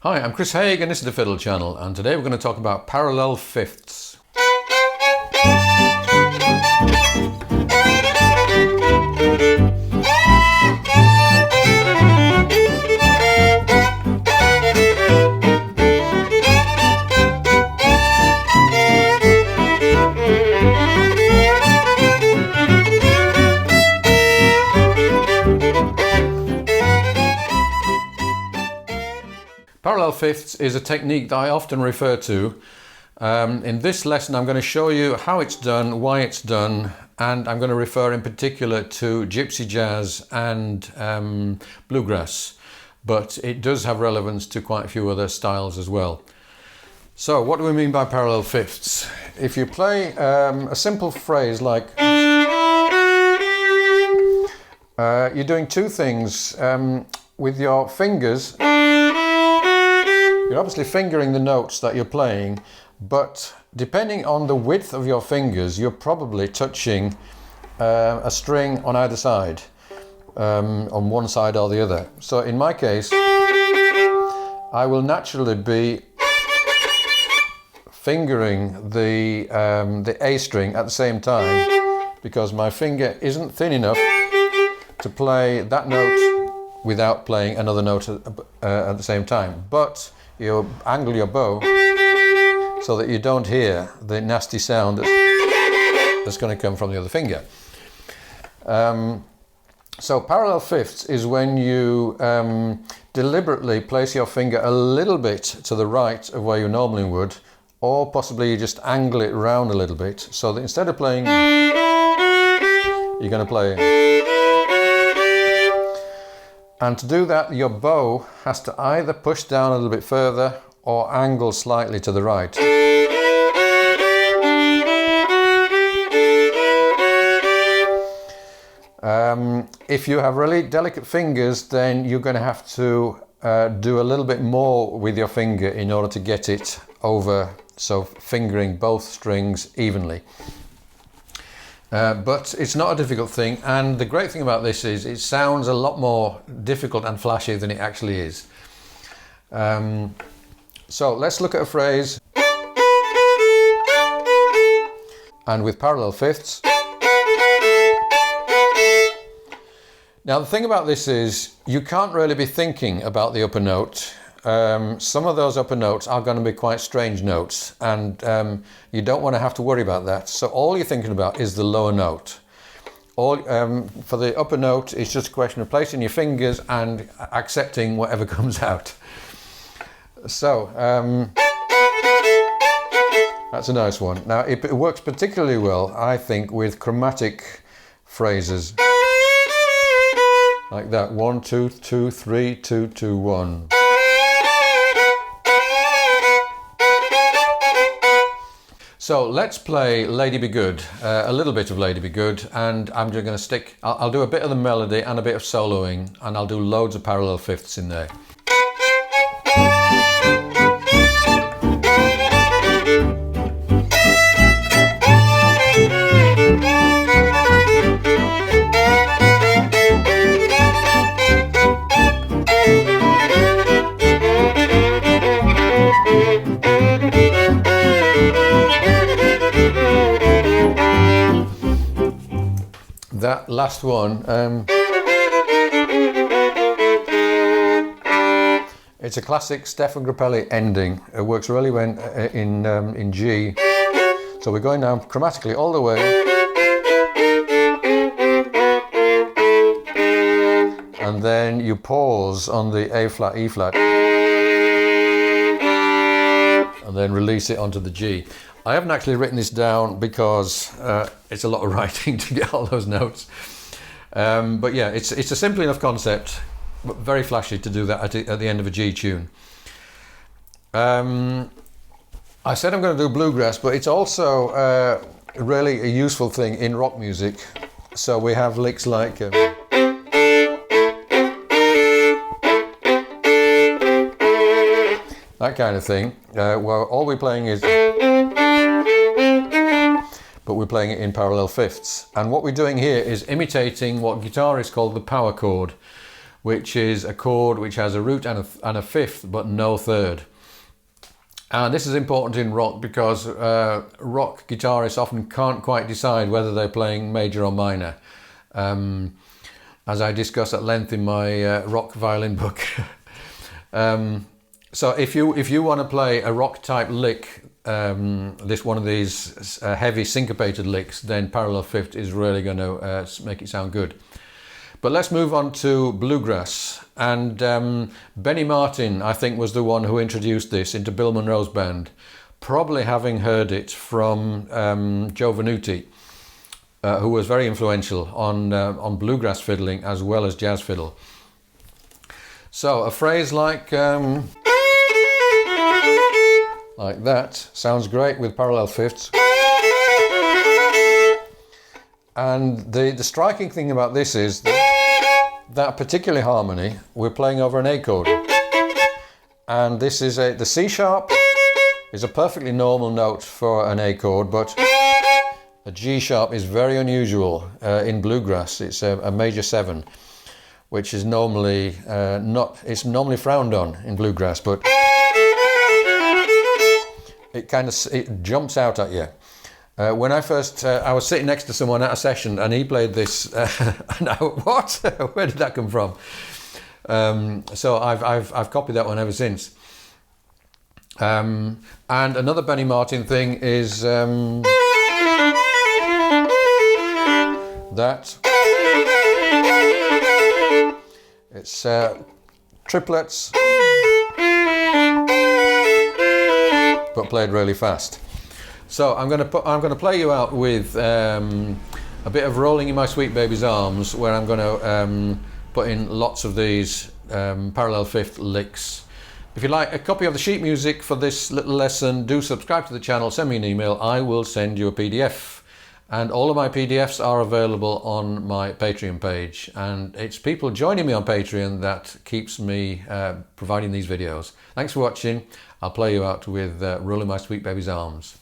Hi, I'm Chris Haigh and this is the Fiddle channel, and today we're going to talk about parallel fifths. Parallel fifths is a technique that I often refer to. In this lesson I'm going to show you how it's done, why it's done, and I'm going to refer in particular to gypsy jazz and bluegrass, but it does have relevance to quite a few other styles as well. So what do we mean by parallel fifths? If you play a simple phrase like you're doing two things with your fingers. You're obviously fingering the notes that you're playing, but depending on the width of your fingers, you're probably touching a string on either side, on one side or the other. So in my case, I will naturally be fingering the A string at the same time, because my finger isn't thin enough to play that note without playing another note at the same time. But you angle your bow so that you don't hear the nasty sound that's going to come from the other finger. So parallel fifths is when you deliberately place your finger a little bit to the right of where you normally would, or possibly you just angle it round a little bit, so that instead of playing, you're going to play. And to do that, your bow has to either push down a little bit further or angle slightly to the right. If you have really delicate fingers, then you're going to have to do a little bit more with your finger in order to get it over, so fingering both strings evenly. But it's not a difficult thing, and the great thing about this is it sounds a lot more difficult and flashy than it actually is. So let's look at a phrase, and with parallel fifths. Now the thing about this is you can't really be thinking about the upper note. Some of those upper notes are going to be quite strange notes, and you don't want to have to worry about that. So all you're thinking about is the lower note. For the upper note, it's just a question of placing your fingers and accepting whatever comes out. So that's a nice one. Now it works particularly well, I think, with chromatic phrases like that. 1, 2, 2, 3, 2, 2, 1. So let's play Lady Be Good, a little bit of Lady Be Good, and I'm just going to I'll do a bit of the melody and a bit of soloing, and I'll do loads of parallel fifths in there. That last one, it's a classic Stefan Grappelli ending. It works really well in G. So we're going down chromatically all the way, and then you pause on the A flat, E flat, and then release it onto the G. I haven't actually written this down because it's a lot of writing to get all those notes. But yeah, it's a simple enough concept, but very flashy to do that at the end of a G tune. I said I'm going to do bluegrass, but it's also really a useful thing in rock music. So we have licks like that kind of thing, where all we're playing is, but we're playing it in parallel fifths. And what we're doing here is imitating what guitarists call the power chord, which is a chord which has a root and a fifth, but no third. And this is important in rock because rock guitarists often can't quite decide whether they're playing major or minor, as I discuss at length in my rock violin book. So if you want to play a rock type lick, one of these heavy syncopated licks, then parallel fifth is really going to make it sound good. But let's move on to bluegrass. And Benny Martin, I think, was the one who introduced this into Bill Monroe's band, probably having heard it from Joe Venuti, who was very influential on bluegrass fiddling as well as jazz fiddle. So a phrase like that sounds great with parallel fifths. And the striking thing about this is that particular harmony, we're playing over an A chord. And this is the C sharp is a perfectly normal note for an A chord, but a G sharp is very unusual in bluegrass. It's a major 7, which is normally it's normally frowned on in bluegrass, but it jumps out at you. When I was sitting next to someone at a session and he played this, and what? Where did that come from? So I've copied that one ever since. And another Benny Martin thing is that it's triplets, but played really fast. So I'm going to play you out with a bit of Rolling in My Sweet Baby's Arms, where I'm going to put in lots of these parallel fifth licks. If you'd like a copy of the sheet music for this little lesson, do subscribe to the channel, send me an email, I will send you a PDF. And all of my PDFs are available on my Patreon page. And it's people joining me on Patreon that keeps me providing these videos. Thanks for watching. I'll play you out with Rolling My Sweet Baby's Arms.